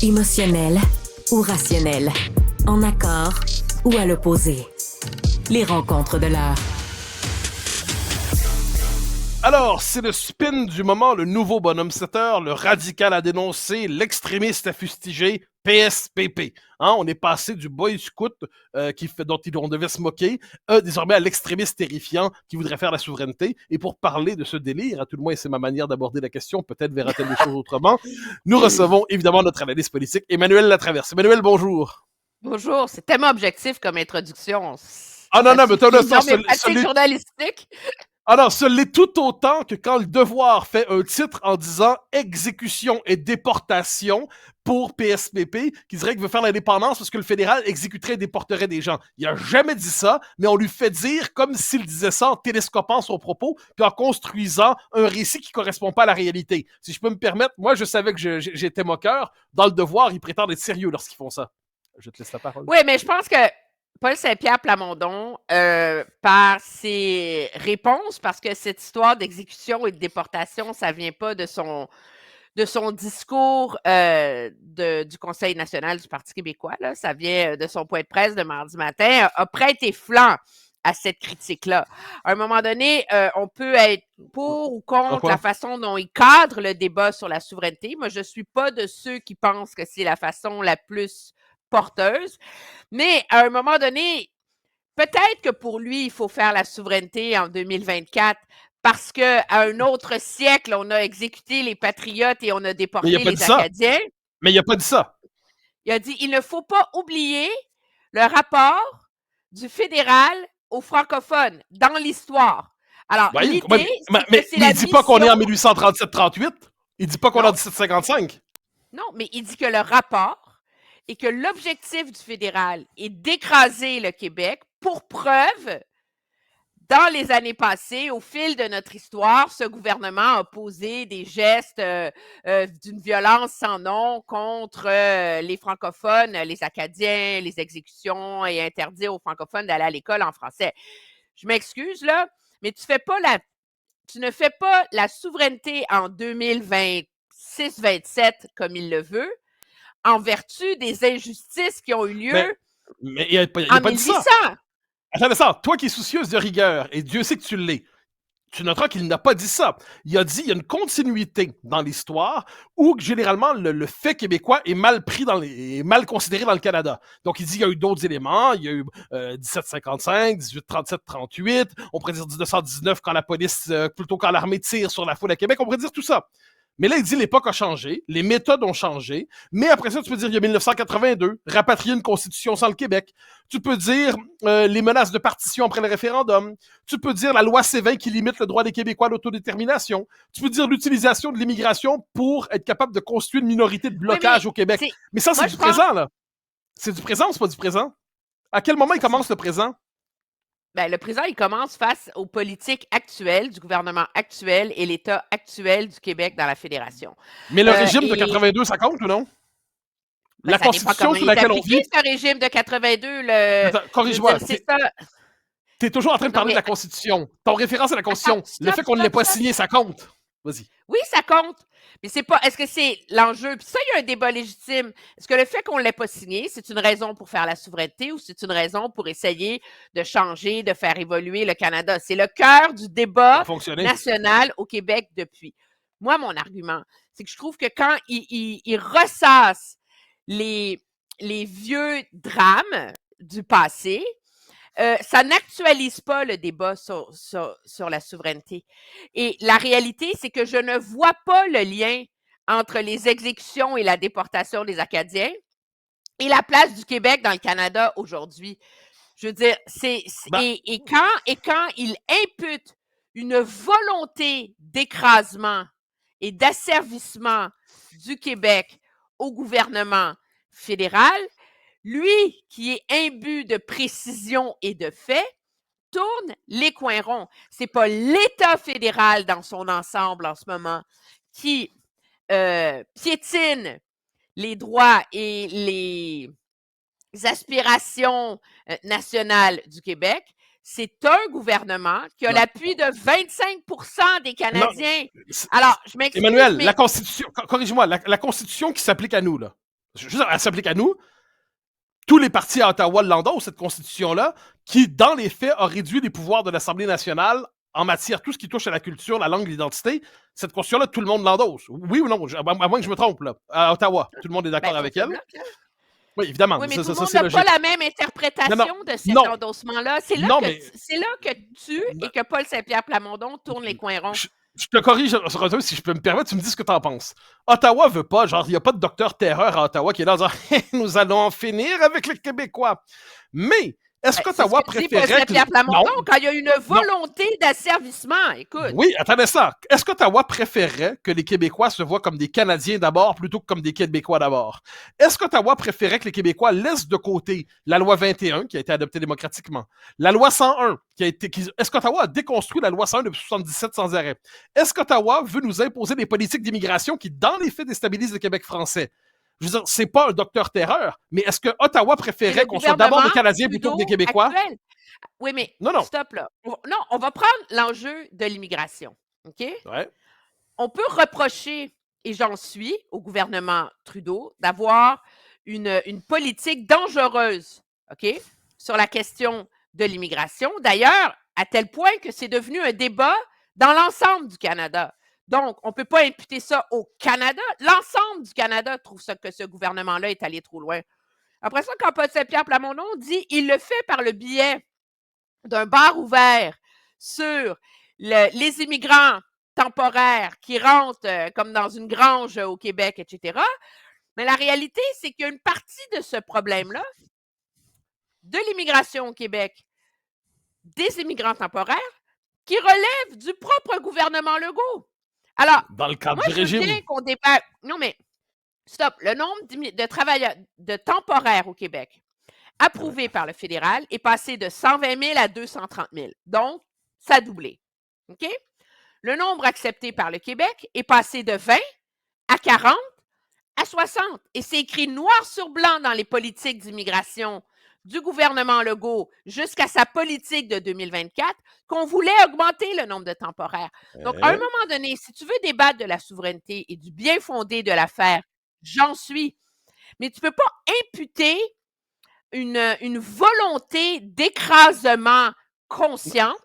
Émotionnel ou rationnel, en accord ou à l'opposé. Les rencontres de l'heure. Alors, c'est le spin du moment, le nouveau bonhomme 7 heures, le radical à dénoncer, l'extrémiste à fustiger, PSPP. Hein, on est passé du boy scout dont on devait se moquer, désormais à l'extrémiste terrifiant qui voudrait faire la souveraineté. Et pour parler de ce délire, à tout le moins c'est ma manière d'aborder la question, peut-être verra-t-elle les choses autrement, nous recevons évidemment notre analyste politique, Emmanuel Latraverse. Emmanuel, bonjour. Bonjour, c'est tellement objectif comme introduction. Ah non, non, mais t'as mes pratiques journalistiques. Alors, ce l'est tout autant que quand Le Devoir fait un titre en disant « Exécution et déportation » pour PSPP, qui dirait qu'il veut faire l'indépendance parce que le fédéral exécuterait et déporterait des gens. Il a jamais dit ça, mais on lui fait dire comme s'il disait ça en télescopant son propos, puis en construisant un récit qui correspond pas à la réalité. Si je peux me permettre, moi, je savais que j'étais moqueur. Dans Le Devoir, ils prétendent être sérieux lorsqu'ils font ça. Je te laisse la parole. Oui, mais je pense que Paul Saint-Pierre Plamondon, par ses réponses, parce que cette histoire d'exécution et de déportation, ça vient pas de son discours du Conseil national du Parti québécois, là, ça vient de son point de presse de mardi matin, a prêté flanc à cette critique-là. À un moment donné, on peut être pour ou contre la façon dont il cadre le débat sur la souveraineté. Moi, je suis pas de ceux qui pensent que c'est la façon la plus porteuse. Mais à un moment donné, peut-être que pour lui, il faut faire la souveraineté en 2024 parce qu'à un autre siècle, on a exécuté les Patriotes et on a déporté les Acadiens. Mais il n'a pas dit ça. Il a dit, il ne faut pas oublier le rapport du fédéral aux francophones dans l'histoire. Alors, l'idée, mais il ne dit pas qu'on est en 1837-38. Il ne dit pas qu'on est en 1755. Non, mais il dit que le rapport et que l'objectif du fédéral est d'écraser le Québec. Pour preuve, dans les années passées, au fil de notre histoire, ce gouvernement a posé des gestes d'une violence sans nom contre les francophones, les Acadiens, les exécutions et interdire aux francophones d'aller à l'école en français. Je m'excuse, là, mais tu ne fais pas la souveraineté en 2026-27 comme il le veut, en vertu des injustices qui ont eu lieu mais il n'a pas dit ça. Attends ça, toi qui es soucieuse de rigueur, et Dieu sait que tu l'es, tu noteras qu'il n'a pas dit ça. Il a dit qu'il y a une continuité dans l'histoire où généralement le fait québécois est mal pris est mal considéré dans le Canada. Donc il dit qu'il y a eu d'autres éléments, il y a eu 1755, 1837-38, on pourrait dire 1919 quand la police, plutôt quand l'armée tire sur la foule à Québec, on pourrait dire tout ça. Mais là, il dit l'époque a changé, les méthodes ont changé, mais après ça, tu peux dire il y a 1982, rapatrier une constitution sans le Québec. Tu peux dire les menaces de partition après le référendum. Tu peux dire la loi C-20 qui limite le droit des Québécois à l'autodétermination. Tu peux dire l'utilisation de l'immigration pour être capable de constituer une minorité de blocage au Québec. Mais ça, c'est du présent, là. C'est du présent ou c'est pas du présent? À quel moment il commence le présent? Ben, le présent, il commence face aux politiques actuelles du gouvernement actuel et l'État actuel du Québec dans la Fédération. Mais le régime de 82, ça compte ou non? La Constitution sur laquelle on vit. Ce régime de 82, corrige-moi. T'es toujours en train de parler de la Constitution. Ton référence à la Constitution. Le fait qu'on ne l'ait pas signé, ça compte. Vas-y. Oui, ça compte. Mais c'est pas. Est-ce que c'est l'enjeu? Puis ça, il y a un débat légitime. Est-ce que le fait qu'on ne l'ait pas signé, c'est une raison pour faire la souveraineté ou c'est une raison pour essayer de changer, de faire évoluer le Canada? C'est le cœur du débat national au Québec depuis. Moi, mon argument, c'est que je trouve que quand il ressasse les vieux drames du passé, ça n'actualise pas le débat sur la souveraineté. Et la réalité, c'est que je ne vois pas le lien entre les exécutions et la déportation des Acadiens et la place du Québec dans le Canada aujourd'hui. Je veux dire, et quand il impute une volonté d'écrasement et d'asservissement du Québec au gouvernement fédéral, lui, qui est imbu de précision et de fait, tourne les coins ronds. C'est pas l'État fédéral dans son ensemble en ce moment qui piétine les droits et les aspirations nationales du Québec. C'est un gouvernement qui a l'appui de 25% des Canadiens. Alors, je m'excuse. Emmanuel, la Constitution, corrige-moi, la Constitution qui s'applique à nous, là. Juste, elle s'applique à nous. Tous les partis à Ottawa l'endossent, cette constitution-là, qui, dans les faits, a réduit les pouvoirs de l'Assemblée nationale en matière, tout ce qui touche à la culture, la langue, l'identité. Cette constitution-là, tout le monde l'endosse. Oui ou non? À moins que je me trompe, là. À Ottawa, tout le monde est d'accord avec elle. Bloc, oui, évidemment. Oui, mais tout le monde n'a pas la même interprétation de cet endossement-là. C'est là, que tu et que Paul Saint-Pierre Plamondon tournent les coins ronds. Je te corrige, si je peux me permettre, tu me dis ce que tu en penses. Ottawa veut pas, genre, il n'y a pas de docteur terreur à Ottawa qui est là en disant « Nous allons en finir avec les Québécois ». Mais est-ce qu'Ottawa préférait que... Plamondon, quand il y a une volonté d'asservissement, écoute. Oui, attendez ça. Est-ce qu'Ottawa préférerait que les Québécois se voient comme des Canadiens d'abord plutôt que comme des Québécois d'abord? Est-ce qu'Ottawa préférerait que les Québécois laissent de côté la loi 21 qui a été adoptée démocratiquement, la loi 101 est-ce qu'Ottawa a déconstruit la loi 101 depuis 1977 sans arrêt? Est-ce qu'Ottawa veut nous imposer des politiques d'immigration qui, dans les faits, déstabilisent le Québec français? Je veux dire, c'est pas un docteur terreur, mais est-ce que Ottawa préférait qu'on soit d'abord des Canadiens plutôt que des Québécois? Actuel. Oui, mais stop là. Non, on va prendre l'enjeu de l'immigration. OK? Ouais. On peut reprocher, et j'en suis, au gouvernement Trudeau, d'avoir une politique dangereuse, OK, sur la question de l'immigration. D'ailleurs, à tel point que c'est devenu un débat dans l'ensemble du Canada. Donc, on ne peut pas imputer ça au Canada. L'ensemble du Canada trouve que ce gouvernement-là est allé trop loin. Après ça, quand Paul Saint-Pierre Plamondon dit il le fait par le biais d'un bar ouvert sur les immigrants temporaires qui rentrent comme dans une grange au Québec, etc. Mais la réalité, c'est qu'il y a une partie de ce problème-là, de l'immigration au Québec, des immigrants temporaires, qui relève du propre gouvernement Legault. Alors, dans le cadre moi, du régime. Je veux bien qu'on débat. Non, mais stop. Le nombre de travailleurs de temporaires au Québec approuvé par le fédéral est passé de 120 000 à 230 000. Donc, ça a doublé. OK? Le nombre accepté par le Québec est passé de 20 à 40 à 60. Et c'est écrit noir sur blanc dans les politiques d'immigration du gouvernement Legault jusqu'à sa politique de 2024 qu'on voulait augmenter le nombre de temporaires. Donc, à un moment donné, si tu veux débattre de la souveraineté et du bien fondé de l'affaire, j'en suis. Mais tu ne peux pas imputer une volonté d'écrasement consciente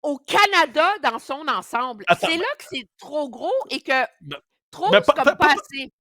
au Canada dans son ensemble. C'est là que c'est trop gros et que trop, c'est comme pas assez.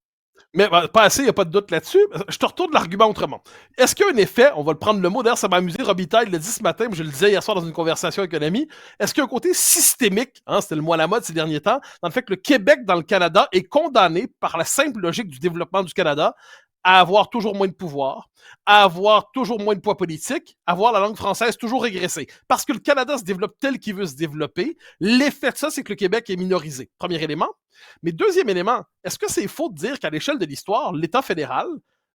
Mais pas assez, il n'y a pas de doute là-dessus. Je te retourne l'argument autrement. Est-ce qu'il y a un effet, on va le prendre le mot, d'ailleurs ça m'a amusé, Robitaille l'a dit ce matin, mais je le disais hier soir dans une conversation avec un ami, est-ce qu'il y a un côté systémique, c'était le mot à la mode ces derniers temps, dans le fait que le Québec dans le Canada est condamné par la simple logique du développement du Canada à avoir toujours moins de pouvoir, à avoir toujours moins de poids politique, à voir la langue française toujours régresser. Parce que le Canada se développe tel qu'il veut se développer, l'effet de ça, c'est que le Québec est minorisé. Premier élément. Mais deuxième élément, est-ce que c'est faux de dire qu'à l'échelle de l'histoire, l'État fédéral,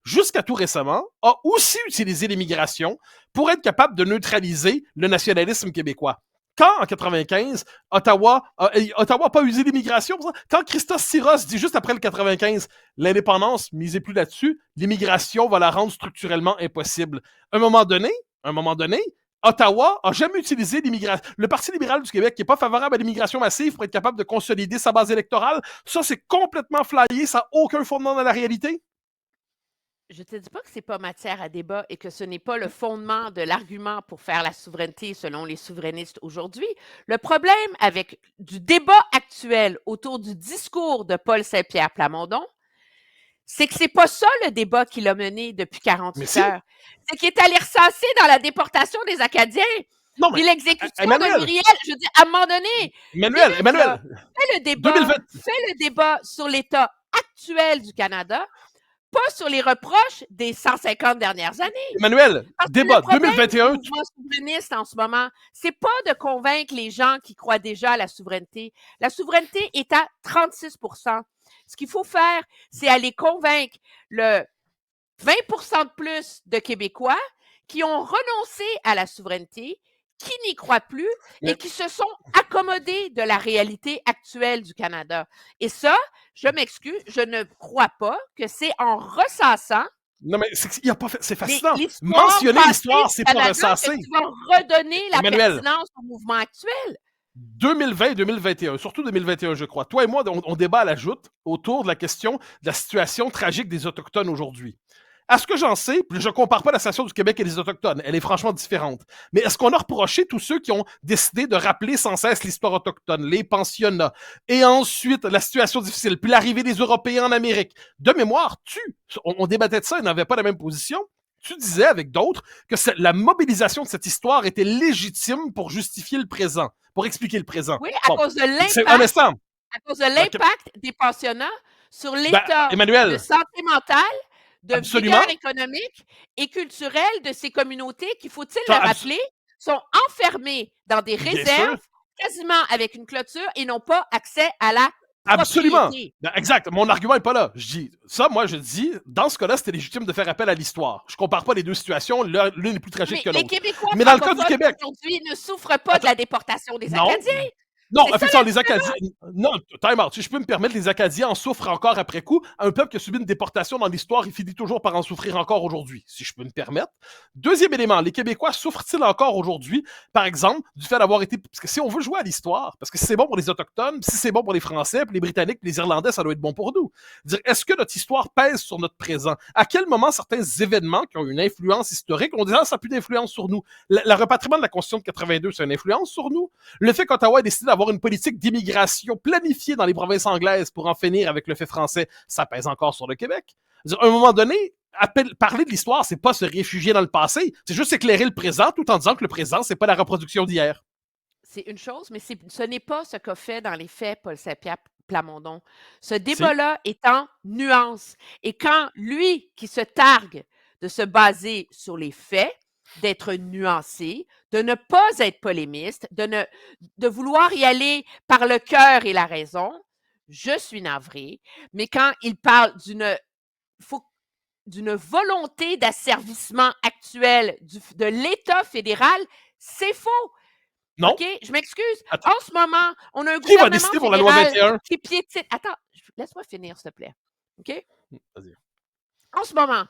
jusqu'à tout récemment, a aussi utilisé l'immigration pour être capable de neutraliser le nationalisme québécois? Quand, en 95, Ottawa n'a pas usé l'immigration, quand Christos Syros dit juste après le 95, l'indépendance, misez plus là-dessus, l'immigration va la rendre structurellement impossible. À un moment donné, Ottawa n'a jamais utilisé l'immigration. Le Parti libéral du Québec qui n'est pas favorable à l'immigration massive pour être capable de consolider sa base électorale, ça, c'est complètement flyé, ça n'a aucun fondement dans la réalité. Je ne te dis pas que ce n'est pas matière à débat et que ce n'est pas le fondement de l'argument pour faire la souveraineté selon les souverainistes aujourd'hui. Le problème avec du débat actuel autour du discours de Paul Saint-Pierre Plamondon, c'est que c'est pas ça le débat qu'il a mené depuis 48 heures. C'est qu'il est allé ressasser dans la déportation des Acadiens. Non, mais l'exécution de Muriel, je veux dire, à un moment donné, Emmanuel, fais le débat sur l'état actuel du Canada, pas sur les reproches des 150 dernières années. Emmanuel, débat 2021. Le mouvement souverainiste en ce moment, c'est pas de convaincre les gens qui croient déjà à la souveraineté. La souveraineté est à 36 %. Ce qu'il faut faire, c'est aller convaincre le 20 % de plus de Québécois qui ont renoncé à la souveraineté, qui n'y croient plus et qui se sont accommodés de la réalité actuelle du Canada. Et ça, je m'excuse, je ne crois pas que c'est en ressassant. Non, mais c'est fascinant. Mentionner l'histoire, c'est pas ressasser. Tu vas redonner la pertinence au mouvement actuel. 2020 et 2021, surtout 2021, je crois. Toi et moi, on débat à la joute autour de la question de la situation tragique des Autochtones aujourd'hui. À ce que j'en sais, je ne compare pas la situation du Québec et des Autochtones. Elle est franchement différente. Mais est-ce qu'on a reproché tous ceux qui ont décidé de rappeler sans cesse l'histoire autochtone, les pensionnats, et ensuite la situation difficile, puis l'arrivée des Européens en Amérique? De mémoire, on débattait de ça et n'avait pas la même position. Tu disais avec d'autres que la mobilisation de cette histoire était légitime pour justifier le présent, pour expliquer le présent. Oui, à cause de l'impact des pensionnats sur l'état de santé mentale, de vigueur économique et culturelle de ces communautés qui, faut-il le rappeler, sont enfermées dans des réserves quasiment avec une clôture et n'ont pas accès à la Absolument. Ben, exact. Mon argument n'est pas là. Moi, je dis, dans ce cas-là, c'était légitime de faire appel à l'histoire. Je compare pas les deux situations. L'une est plus tragique que l'autre. Les Québécois mais dans le cas du Québec, aujourd'hui ne souffrent pas de la déportation des Acadiens. Non, effectivement, les Acadiens. Non, time out. Si je peux me permettre, les Acadiens en souffrent encore après coup. Un peuple qui a subi une déportation dans l'histoire, il finit toujours par en souffrir encore aujourd'hui, si je peux me permettre. Deuxième élément, les Québécois souffrent-ils encore aujourd'hui, par exemple, du fait d'avoir été. Parce que si on veut jouer à l'histoire, parce que si c'est bon pour les Autochtones, si c'est bon pour les Français, puis les Britanniques, puis les Irlandais, ça doit être bon pour nous. Est-ce que notre histoire pèse sur notre présent? À quel moment certains événements qui ont une influence historique, on dit ça n'a plus d'influence sur nous? Le repatriement de la Constitution de 82, c'est une influence sur nous? Le fait qu'Ottawa ait décidé d'avoir une politique d'immigration planifiée dans les provinces anglaises pour en finir avec le fait français, ça pèse encore sur le Québec. À un moment donné, parler de l'histoire, c'est pas se réfugier dans le passé, c'est juste éclairer le présent tout en disant que le présent, c'est pas la reproduction d'hier. C'est une chose, mais ce n'est pas ce qu'a fait dans les faits Paul Saint-Pierre Plamondon. Ce débat-là est en nuance. Et quand lui, qui se targue de se baser sur les faits, d'être nuancé, de ne pas être polémiste, de vouloir y aller par le cœur et la raison, je suis navrée, mais quand il parle d'une volonté d'asservissement actuel de l'État fédéral, c'est faux. Non. OK? Je m'excuse. Attends. En ce moment, on a un gouvernement va décider pour la loi 21? Qui piétine. Attends, laisse-moi finir, s'il te plaît. OK? Vas-y. En ce moment,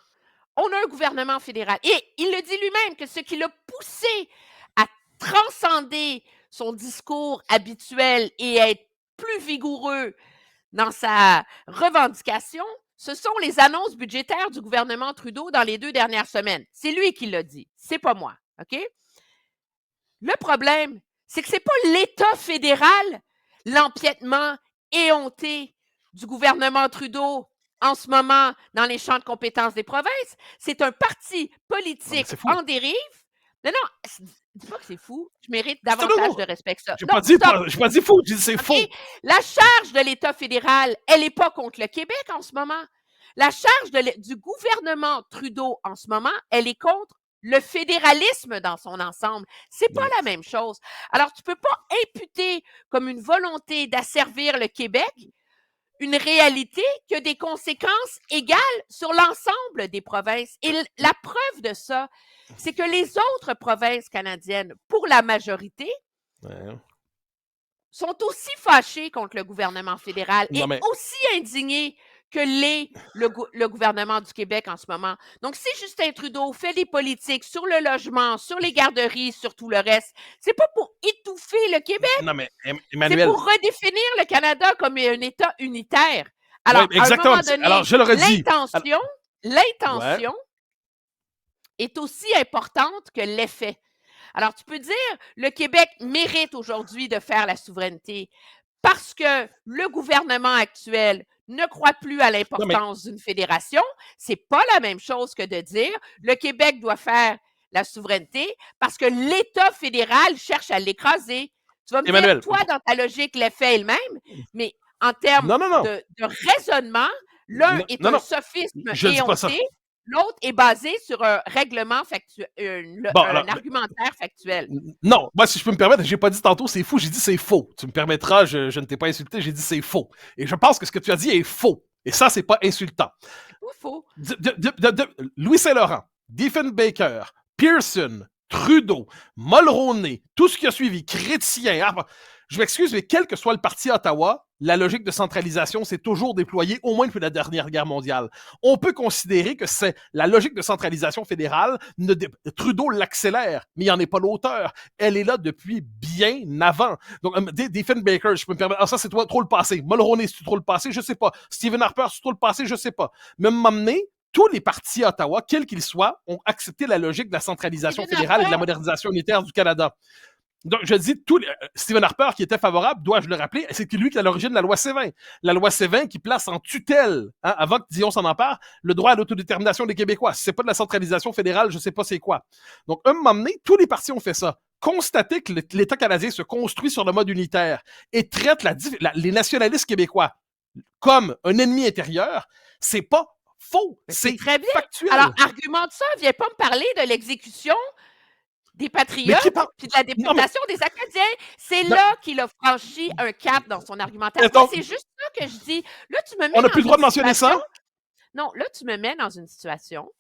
on a un gouvernement fédéral. Et il le dit lui-même que ce qui l'a poussé à transcender son discours habituel et à être plus vigoureux dans sa revendication, ce sont les annonces budgétaires du gouvernement Trudeau dans les 2 dernières semaines. C'est lui qui l'a dit. C'est pas moi. OK? Le problème, c'est que c'est pas l'État fédéral, l'empiètement éhonté du gouvernement Trudeau en ce moment dans les champs de compétences des provinces. C'est un parti politique en dérive. Non, dis pas que c'est fou. Je mérite davantage de respect que ça. Je n'ai pas dit fou, je dis c'est faux. La charge de l'État fédéral, elle n'est pas contre le Québec en ce moment. La charge du gouvernement Trudeau en ce moment, elle est contre le fédéralisme dans son ensemble. C'est pas la même chose. Alors, tu peux pas imputer comme une volonté d'asservir le Québec une réalité qui a des conséquences égales sur l'ensemble des provinces. Et la preuve de ça, c'est que les autres provinces canadiennes, pour la majorité, sont aussi fâchées contre le gouvernement fédéral et aussi indignées que le gouvernement du Québec en ce moment. Donc, si Justin Trudeau fait des politiques sur le logement, sur les garderies, sur tout le reste, c'est pas pour étouffer le Québec. Non, mais Emmanuel... C'est pour redéfinir le Canada comme un État unitaire. Alors, à un moment donné, alors, je l'aurais dit. L'intention est aussi importante que l'effet. Alors, tu peux dire, le Québec mérite aujourd'hui de faire la souveraineté parce que le gouvernement actuel ne croit plus à l'importance d'une fédération. C'est pas la même chose que de dire le Québec doit faire la souveraineté parce que l'État fédéral cherche à l'écraser. Tu vas me dire, toi, dans ta logique, l'effet est le même, mais en termes de raisonnement, l'un est un sophisme éhonté, l'autre est basé sur un règlement factuel, un argumentaire factuel. Non, moi, si je peux me permettre, j'ai pas dit tantôt c'est fou, j'ai dit c'est faux. Tu me permettras, je ne t'ai pas insulté, j'ai dit c'est faux. Et je pense que ce que tu as dit est faux. Et ça, c'est pas insultant. C'est pas faux. Louis Saint-Laurent, Diefenbaker, Pearson, Trudeau, Mulroney, tout ce qui a suivi, Chrétien, Je m'excuse, mais quel que soit le parti à Ottawa, la logique de centralisation s'est toujours déployée, au moins depuis la dernière guerre mondiale. On peut considérer que c'est la logique de centralisation fédérale. Trudeau l'accélère, mais il n'en est pas l'auteur. Elle est là depuis bien avant. Donc, Diefenbaker, je peux me permettre. Ah, ça, c'est trop le passé. Mulroney, c'est trop le passé, je sais pas. Stephen Harper, c'est trop le passé, je sais pas. Mais m'amener, tous les partis à Ottawa, quels qu'ils soient, ont accepté la logique de la centralisation fédérale et de la modernisation unitaire du Canada. Donc, je dis, Stephen Harper, qui était favorable, dois-je le rappeler, c'est lui qui est à l'origine de la loi C-20. La loi C-20 qui place en tutelle, avant que Dion s'en empare, le droit à l'autodétermination des Québécois. Si c'est pas de la centralisation fédérale, je sais pas c'est quoi. Donc, un moment donné, tous les partis ont fait ça. Constater que l'État canadien se construit sur le mode unitaire et traite les nationalistes québécois comme un ennemi intérieur, c'est pas faux. C'est très bien. Factuel. Alors, argumente ça, viens pas me parler de l'exécution des patriotes puis de la déportation des Acadiens. C'est là qu'il a franchi un cap dans son argumentaire. C'est juste ça que je dis. Là, tu me mets on n'a plus le droit de mentionner ça? Non, là, tu me mets dans une situation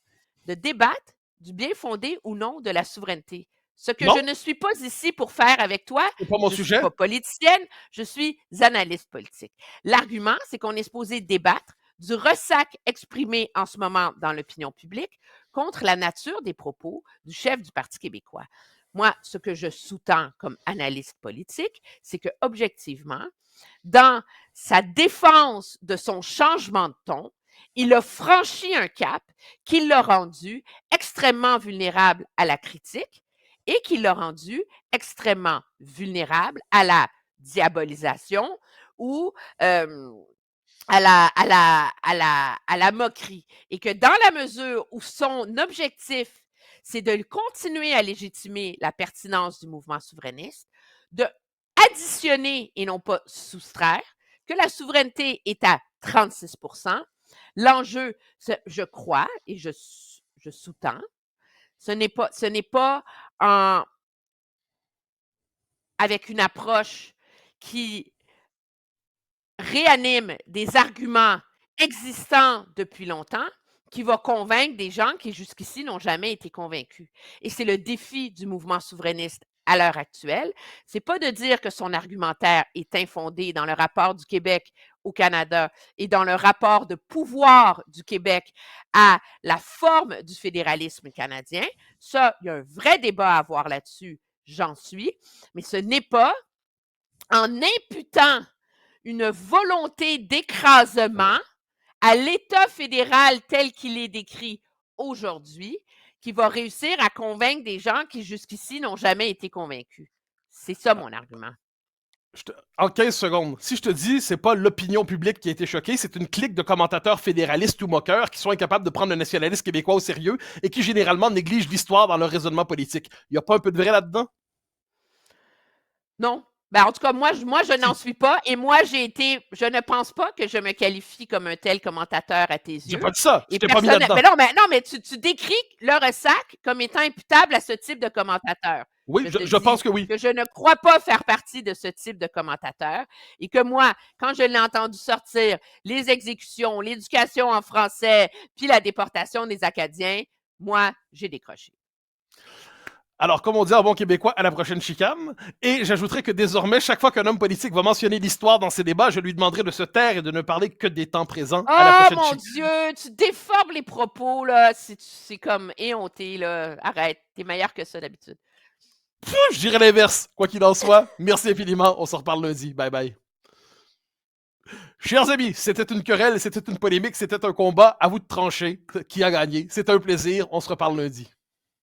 de débattre du bien fondé ou non de la souveraineté. Ce que je ne suis pas ici pour faire avec toi, c'est pas mon sujet. Je ne suis pas politicienne, je suis analyste politique. L'argument, c'est qu'on est supposé débattre du ressac exprimé en ce moment dans l'opinion publique contre la nature des propos du chef du Parti québécois. Moi, ce que je sous-tends comme analyste politique, c'est que objectivement, dans sa défense de son changement de ton, il a franchi un cap qui l'a rendu extrêmement vulnérable à la critique et qui l'a rendu extrêmement vulnérable à la diabolisation ou à la moquerie. Et que dans la mesure où son objectif, c'est de continuer à légitimer la pertinence du mouvement souverainiste, de additionner et non pas soustraire, que la souveraineté est à 36%. L'enjeu, je crois, et je sous-tends, ce n'est pas avec une approche qui réanime des arguments existants depuis longtemps qui va convaincre des gens qui jusqu'ici n'ont jamais été convaincus. Et c'est le défi du mouvement souverainiste à l'heure actuelle. C'est pas de dire que son argumentaire est infondé dans le rapport du Québec au Canada et dans le rapport de pouvoir du Québec à la forme du fédéralisme canadien. Ça, il y a un vrai débat à avoir là-dessus, j'en suis, mais ce n'est pas en imputant une volonté d'écrasement à l'État fédéral tel qu'il est décrit aujourd'hui qui va réussir à convaincre des gens qui jusqu'ici n'ont jamais été convaincus. C'est ça mon argument. En 15 secondes, si je te dis c'est pas l'opinion publique qui a été choquée, c'est une clique de commentateurs fédéralistes ou moqueurs qui sont incapables de prendre le nationalisme québécois au sérieux et qui généralement négligent l'histoire dans leur raisonnement politique. Il n'y a pas un peu de vrai là-dedans? Non. Ben, en tout cas, moi, je n'en suis pas. Et moi, je ne pense pas que je me qualifie comme un tel commentateur à tes yeux. J'ai pas dit ça. Je t'ai pas mis là-dedans. Mais non, mais tu décris le ressac comme étant imputable à ce type de commentateur. Oui, je pense que oui. Que je ne crois pas faire partie de ce type de commentateur. Et que moi, quand je l'ai entendu sortir les exécutions, l'éducation en français, puis la déportation des Acadiens, moi, j'ai décroché. Alors, comme on dit en bon québécois, à la prochaine chicane. Et j'ajouterai que désormais, chaque fois qu'un homme politique va mentionner l'histoire dans ses débats, je lui demanderai de se taire et de ne parler que des temps présents à la prochaine chicane. Oh mon Dieu, tu déformes les propos, là. C'est comme éhonté, là. Arrête, t'es meilleur que ça d'habitude. Je dirais l'inverse. Quoi qu'il en soit, merci infiniment. On se reparle lundi. Bye bye. Chers amis, c'était une querelle, c'était une polémique, c'était un combat. À vous de trancher qui a gagné. C'était un plaisir. On se reparle lundi.